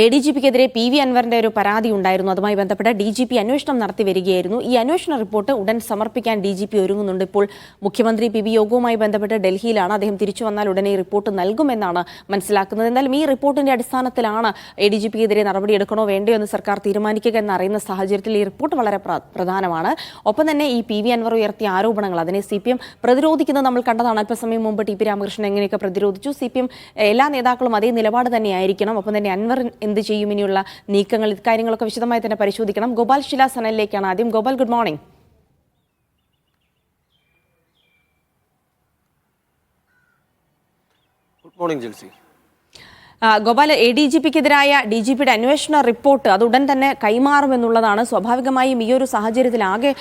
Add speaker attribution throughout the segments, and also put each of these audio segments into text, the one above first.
Speaker 1: ADGPക്കെതിരെ PV അൻവറിന്റെ ഒരു പരാതി ഉണ്ടായിരുന്നു. അതുമായി ബന്ധപ്പെട്ട DGP അന്വേഷണം നടത്തി വരികയായിരുന്നു. ഈ അന്വേഷണ റിപ്പോർട്ട് ഉടൻ സമർപ്പിക്കാൻ DGP ഒരുങ്ങുന്നുണ്ട്. ഇപ്പോൾ മുഖ്യമന്ത്രി PV യോഗവുമായി ബന്ധപ്പെട്ട് ഡൽഹിയിലാണ്. അദ്ദേഹം തിരിച്ചു വന്നാൽ ഉടനെ ഈ റിപ്പോർട്ട് നൽകുമെന്നാണ് മനസ്സിലാക്കുന്നത്. എന്നാലും ഈ റിപ്പോർട്ടിന്റെ അടിസ്ഥാനത്തിലാണ് ADGPക്കെതിരെ നടപടിയെടുക്കണോ വേണ്ടയോ എന്ന് സർക്കാർ തീരുമാനിക്കുക എന്നറിയുന്ന സാഹചര്യത്തിൽ ഈ റിപ്പോർട്ട് വളരെ പ്രധാനമാണ്. ഒപ്പം തന്നെ ഈ PV അൻവർ ഉയർത്തിയ ആരോപണങ്ങൾ അതിനെ CPM പ്രതിരോധിക്കുന്നത് നമ്മൾ കണ്ടതാണ്. അല്പസമയം മുമ്പ് TP രാമകൃഷ്ണൻ എങ്ങനെയൊക്കെ പ്രതിരോധിച്ചു. CPM എല്ലാ നേതാക്കളും അതേ നിലപാട് തന്നെയായിരിക്കണം. ഒപ്പം തന്നെ അൻവർ എന്ത് ചെയ്യും, ഇനിയുള്ള നീക്കങ്ങൾ, ഇക്കാര്യങ്ങളൊക്കെ വിശദമായി തന്നെ പരിശോധിക്കണം. ഗോപാൽ ശിലാസനലിലേക്കാണ് ആദ്യം. Gopal, good morning.
Speaker 2: Good morning Jilsy.
Speaker 1: Gopal, ADGPക്കെതിരായ DGPയുടെ അന്വേഷണ റിപ്പോർട്ട് അത് ഉടൻ തന്നെ കൈമാറുമെന്നുള്ളതാണ്. സ്വാഭാവികമായും ഈ ഒരു സാഹചര്യത്തിൽ ആകെ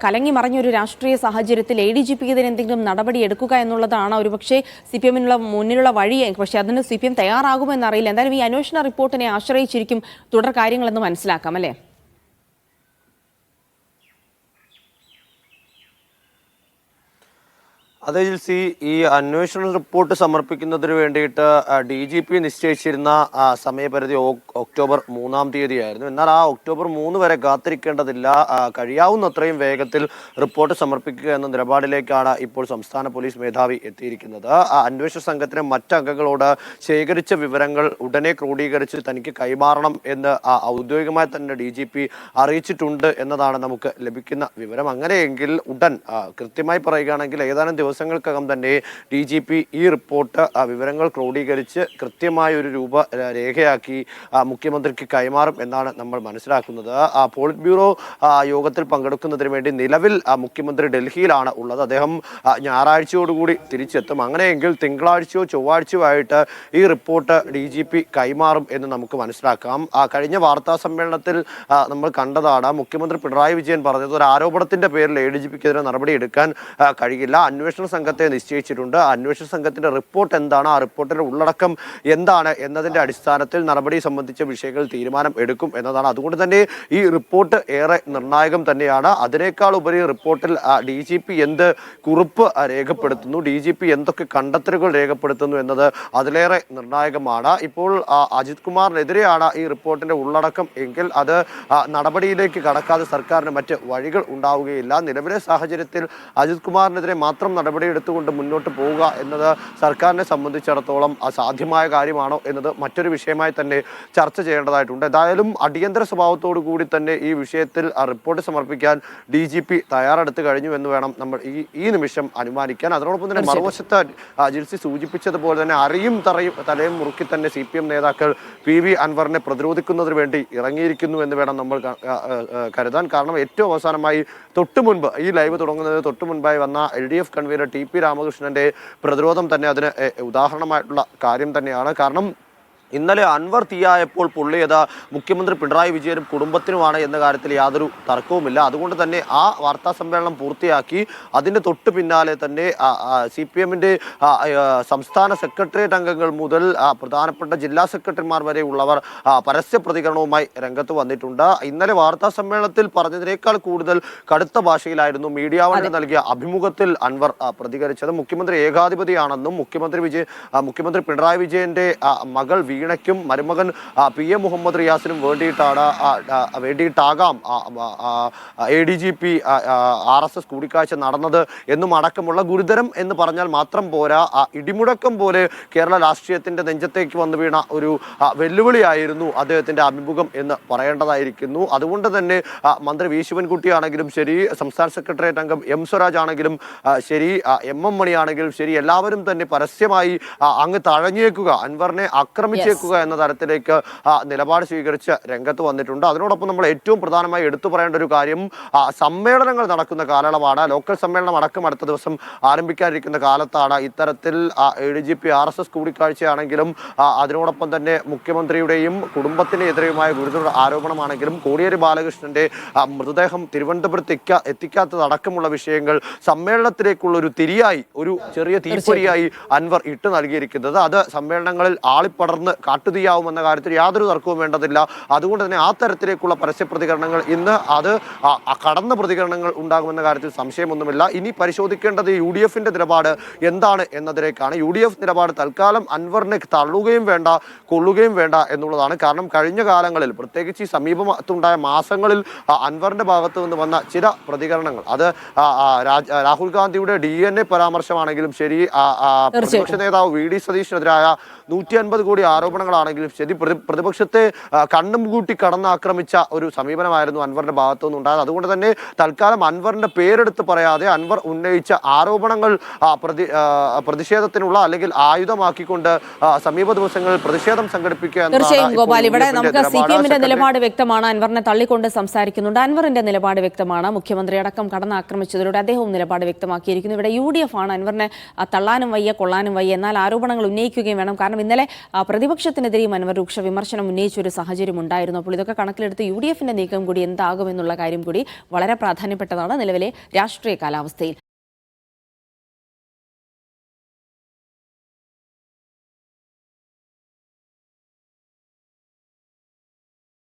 Speaker 1: കലങ്ങി മറിഞ്ഞൊരു രാഷ്ട്രീയ സാഹചര്യത്തിൽ ADGPക്കെതിരെ എന്തെങ്കിലും നടപടി എടുക്കുക എന്നുള്ളതാണ് ഒരുപക്ഷെ CPMനുള്ള മുന്നിലുള്ള വഴി. പക്ഷേ അതിന് CPM തയ്യാറാകുമെന്നറിയില്ല. എന്തായാലും ഈ അന്വേഷണ റിപ്പോർട്ടിനെ ആശ്രയിച്ചിരിക്കും തുടർ കാര്യങ്ങളെന്ന് മനസ്സിലാക്കാം, അല്ലേ?
Speaker 2: അതെ ജിൽസി, ഈ അന്വേഷണ റിപ്പോർട്ട് സമർപ്പിക്കുന്നതിന് വേണ്ടിയിട്ട് DGP നിശ്ചയിച്ചിരുന്ന സമയപരിധി ഒക്ടോബർ 3-ാം തീയതിയായിരുന്നു. എന്നാൽ ആ ഒക്ടോബർ 3 വരെ കാത്തിരിക്കേണ്ടതില്ല, കഴിയാവുന്നത്രയും വേഗത്തിൽ റിപ്പോർട്ട് സമർപ്പിക്കുക എന്ന നിലപാടിലേക്കാണ് ഇപ്പോൾ സംസ്ഥാന പോലീസ് മേധാവി എത്തിയിരിക്കുന്നത്. അന്വേഷണ സംഘത്തിന് മറ്റംഗങ്ങളോട് ശേഖരിച്ച വിവരങ്ങൾ ഉടനെ ക്രോഡീകരിച്ച് തനിക്ക് കൈമാറണം എന്ന് ഔദ്യോഗികമായി തന്നെ DGP അറിയിച്ചിട്ടുണ്ട് എന്നതാണ് നമുക്ക് ലഭിക്കുന്ന വിവരം. അങ്ങനെയെങ്കിൽ ഉടൻ, കൃത്യമായി പറയുകയാണെങ്കിൽ ഏതാനും ദിവസങ്ങൾക്കകം തന്നെ DGP ഈ റിപ്പോർട്ട് വിവരങ്ങൾ ക്രോഡീകരിച്ച് കൃത്യമായ ഒരു രൂപരേഖയാക്കി മുഖ്യമന്ത്രിക്ക് കൈമാറും എന്നാണ് നമ്മൾ മനസ്സിലാക്കുന്നത്. പോളിറ്റ് ബ്യൂറോ യോഗത്തിൽ പങ്കെടുക്കുന്നതിന് വേണ്ടി നിലവിൽ മുഖ്യമന്ത്രി ഡൽഹിയിലാണ് ഉള്ളത്. അദ്ദേഹം ഞായറാഴ്ചയോടുകൂടി തിരിച്ചെത്തും. അങ്ങനെയെങ്കിൽ തിങ്കളാഴ്ചയോ ചൊവ്വാഴ്ചയോ ആയിട്ട് ഈ റിപ്പോർട്ട് DGP കൈമാറും എന്ന് നമുക്ക് മനസ്സിലാക്കാം. കഴിഞ്ഞ വാർത്താ സമ്മേളനത്തിൽ നമ്മൾ കണ്ടതാണ് മുഖ്യമന്ത്രി പിണറായി വിജയൻ പറഞ്ഞത്, ഒരു ആരോപണത്തിന്റെ പേരിൽ ADGPക്കെതിരെ നടപടിയെടുക്കാൻ കഴിയില്ല, അന്വേഷണ സംഘത്തെ നിശ്ചയിച്ചിട്ടുണ്ട്, അന്വേഷണ സംഘത്തിന്റെ റിപ്പോർട്ട് എന്താണ്, ആ റിപ്പോർട്ടിന്റെ ഉള്ളടക്കം എന്താണ് എന്നതിന്റെ അടിസ്ഥാനത്തിൽ നടപടി സംബന്ധിച്ച വിഷയങ്ങൾ തീരുമാനം എടുക്കും എന്നതാണ്. അതുകൊണ്ട് തന്നെ ഈ റിപ്പോർട്ട് ഏറെ നിർണായകം തന്നെയാണ്. അതിനേക്കാൾ ഉപരി റിപ്പോർട്ടിൽ DGP എന്ത് കുറിപ്പ് രേഖപ്പെടുത്തുന്നു, DGP എന്തൊക്കെ കണ്ടെത്തലുകൾ രേഖപ്പെടുത്തുന്നു എന്നത് അതിലേറെ നിർണായകമാണ്. ഇപ്പോൾ അജിത് കുമാറിനെതിരെയാണ് ഈ റിപ്പോർട്ടിന്റെ ഉള്ളടക്കം എങ്കിൽ അത് നടപടിയിലേക്ക് കടക്കാതെ സർക്കാരിന് മറ്റ് വഴികൾ ഉണ്ടാവുകയില്ല. നിലവിലെ സാഹചര്യത്തിൽ അജിത് കുമാറിനെതിരെ മാത്രം നടപടിയെടുത്തുകൊണ്ട് മുന്നോട്ട് പോവുക എന്നത് സർക്കാരിനെ സംബന്ധിച്ചിടത്തോളം അസാധ്യമായ കാര്യമാണോ എന്നത് മറ്റൊരു വിഷയമായി തന്നെ ചർച്ച ചെയ്യേണ്ടതായിട്ടുണ്ട്. ഏതായാലും അടിയന്തര സ്വഭാവത്തോടു കൂടി തന്നെ ഈ വിഷയത്തിൽ റിപ്പോർട്ട് സമർപ്പിക്കാൻ DGP തയ്യാറെടുത്ത് കഴിഞ്ഞു എന്ന് വേണം നമ്മൾ ഈ നിമിഷം അനുമാനിക്കാൻ. അതിനോടൊപ്പം തന്നെ മറുവശത്ത് ജിൽസി സൂചിപ്പിച്ചതുപോലെ തന്നെ അരയും തലയും മുറുക്കി തന്നെ CPM നേതാക്കൾ PV അൻവറിനെ പ്രതിരോധിക്കുന്നതിന് വേണ്ടി ഇറങ്ങിയിരിക്കുന്നു എന്ന് വേണം നമ്മൾ കരുതാൻ. കാരണം ഏറ്റവും അവസാനമായി തൊട്ടുമുൻപ് ഈ ലൈവ് തുടങ്ങുന്നതിന് തൊട്ടു മുൻപായി വന്ന LDF കൺവീനർ TP രാമകൃഷ്ണന്റെ പ്രതിരോധം തന്നെ അതിന് ഉദാഹരണമായിട്ടുള്ള കാര്യം തന്നെയാണ്. കാരണം ഇന്നലെ അൻവർ തീയായപ്പോൾ പൊള്ളിയത് മുഖ്യമന്ത്രി പിണറായി വിജയനും കുടുംബത്തിനുമാണ് എന്ന കാര്യത്തിൽ യാതൊരു തർക്കവുമില്ല. അതുകൊണ്ട് തന്നെ ആ വാർത്താ സമ്മേളനം പൂർത്തിയാക്കി അതിൻ്റെ തൊട്ട് പിന്നാലെ തന്നെ CPMന്റെ സംസ്ഥാന സെക്രട്ടേറിയറ്റ് അംഗങ്ങൾ മുതൽ പ്രധാനപ്പെട്ട ജില്ലാ സെക്രട്ടറിമാർ വരെ ഉള്ളവർ പരസ്യ പ്രതികരണവുമായി രംഗത്ത് വന്നിട്ടുണ്ട്. ഇന്നലെ വാർത്താ സമ്മേളനത്തിൽ പറഞ്ഞതിനേക്കാൾ കൂടുതൽ കടുത്ത ഭാഷയിലായിരുന്നു മീഡിയ വണ്ണിന് നൽകിയ അഭിമുഖത്തിൽ അൻവർ പ്രതികരിച്ചത്. മുഖ്യമന്ത്രി ഏകാധിപതിയാണെന്നും മുഖ്യമന്ത്രി പിണറായി വിജയന്റെ മകൾ വീണയ്ക്കും മരുമകൻ PM മുഹമ്മദ് റിയാസിനും വേണ്ടിയിട്ടാകാം ADGP RSS കൂടിക്കാഴ്ച നടന്നത് എന്നും അടക്കമുള്ള ഗുരുതരം എന്ന് പറഞ്ഞാൽ മാത്രം പോരാ, ഇടിമുഴക്കം പോലെ കേരള രാഷ്ട്രീയത്തിന്റെ നെഞ്ചത്തേക്ക് വന്നു വീണ ഒരു വെല്ലുവിളിയായിരുന്നു അദ്ദേഹത്തിന്റെ അഭിമുഖം എന്ന് പറയേണ്ടതായിരിക്കുന്നു. അതുകൊണ്ട് തന്നെ മന്ത്രി V ശിവൻകുട്ടിയാണെങ്കിലും ശരി, സംസ്ഥാന സെക്രട്ടേറിയറ്റ് അംഗം M സ്വരാജ് ആണെങ്കിലും ശരി, MM മണി ആണെങ്കിലും ശരി, എല്ലാവരും തന്നെ പരസ്യമായി അങ്ങ് തഴഞ്ഞേക്കുക, അൻവറിനെ ആക്രമിച്ചേക്കുക എന്ന തരത്തിലേക്ക് നിലപാട് സ്വീകരിച്ച് രംഗത്ത് വന്നിട്ടുണ്ട്. അതിനോടൊപ്പം നമ്മൾ ഏറ്റവും പ്രധാനമായി എടുത്തു പറയേണ്ട ഒരു കാര്യം, സമ്മേളനങ്ങൾ നടക്കുന്ന കാലയളവാണ്. ലോക്കൽ സമ്മേളനം അടക്കം അടുത്ത ദിവസം ആരംഭിക്കാനിരിക്കുന്ന കാലത്താണ് ഇത്തരത്തിൽ ADGP RSS കൂടിക്കാഴ്ചയാണെങ്കിലും അതിനോടൊപ്പം തന്നെ മുഖ്യമന്ത്രിയുടെയും കുടുംബത്തിനെതിരെയുമായ ഗുരുതര ആരോപണമാണെങ്കിലും കോടിയേരി ബാലകൃഷ്ണന്റെ മൃതദേഹം തിരുവനന്തപുരത്ത് എത്തിക്കാത്തതടക്കമുള്ള വിഷയങ്ങൾ സമ്മേളനത്തിലേക്കുള്ള ഒരു തിരിയായി, ഒരു ചെറിയ തീപ്പൊരിയായി അൻവർ ഇട്ട് നൽകിയിരിക്കുന്നത്. അത് സമ്മേളനങ്ങളിൽ ആളിപ്പടർന്ന് പെട്ടെന്ന് കാട്ടുതീയാവുമെന്ന കാര്യത്തിൽ യാതൊരു തർക്കവും വേണ്ടതില്ല. അതുകൊണ്ട് തന്നെ ആ തരത്തിലേക്കുള്ള പരസ്യ പ്രതികരണങ്ങൾ ഇന്ന് അത് കടന്ന പ്രതികരണങ്ങൾ ഉണ്ടാകുമെന്ന കാര്യത്തിൽ സംശയമൊന്നുമില്ല. ഇനി പരിശോധിക്കേണ്ടത് UDF നിലപാട് എന്താണ് എന്നതിലേക്കാണ്. UDF നിലപാട് തൽക്കാലം അൻവറിനെ തള്ളുകയും വേണ്ട കൊള്ളുകയും വേണ്ട എന്നുള്ളതാണ്. കാരണം കഴിഞ്ഞ കാലങ്ങളിൽ പ്രത്യേകിച്ച് ഈ സമീപത്തുണ്ടായ മാസങ്ങളിൽ അൻവറിന്റെ ഭാഗത്തു നിന്ന് വന്ന ചില പ്രതികരണങ്ങൾ അത് രാഹുൽ ഗാന്ധിയുടെ DNA പരാമർശമാണെങ്കിലും ശരി, പ്രതിപക്ഷ നേതാവ് VD സതീഷിനെതിരായ 150 കോടി ആരോപണങ്ങളാണെങ്കിലും ശരി, പ്രതിപക്ഷത്തെ കണ്ണും കൂട്ടി കടന്നാക്രമിച്ച ഒരു സമീപനമായിരുന്നു അൻവറിന്റെ ഭാഗത്തു നിന്നുണ്ടായത്. അതുകൊണ്ട് തന്നെ തൽക്കാലം അൻവറിന്റെ പേരെടുത്ത് പറയാതെ അൻവർ ഉന്നയിച്ച ആരോപണങ്ങൾ പ്രതിഷേധത്തിനുള്ള അല്ലെങ്കിൽ ആയുധമാക്കിക്കൊണ്ട് സമീപ ദിവസങ്ങളിൽ പ്രതിഷേധം സംഘടിപ്പിക്കുക.
Speaker 1: തീർച്ചയായും ഗോപാൽ, ഇവിടെ നമുക്ക് CPM-ന്റെ നിലപാട് വ്യക്തമാണ്. അൻവറിനെ തള്ളിക്കൊണ്ട് സംസാരിക്കുന്നുണ്ട്. അൻവറിന്റെ നിലപാട് വ്യക്തമാണ്. മുഖ്യമന്ത്രി അടക്കം കടന്നാക്രമിച്ചതിലൂടെ അദ്ദേഹവും നിലപാട് വ്യക്തമാക്കിയിരിക്കുന്നു. ഇവിടെ UDF ആണ് അൻവറിനെ തള്ളാനും വയ്യ കൊള്ളാനും വയ്യ, എന്നാൽ ആരോപണങ്ങൾ ഉന്നയിക്കുകയും വേണം. കാരണം ഇന്നലെ പ്രതിപക്ഷത്തിനെതിരെയും അൻവർ രൂക്ഷ വിമർശനം ഉന്നയിച്ച ഒരു സാഹചര്യം ഉണ്ടായിരുന്നു. അപ്പോൾ ഇതൊക്കെ കണക്കിലെടുത്ത് UDF-ന്റെ നീക്കം കൂടി എന്താകുമെന്നുള്ള കാര്യം കൂടി വളരെ പ്രാധാന്യപ്പെട്ടതാണ് നിലവിലെ രാഷ്ട്രീയ കാലാവസ്ഥയിൽ.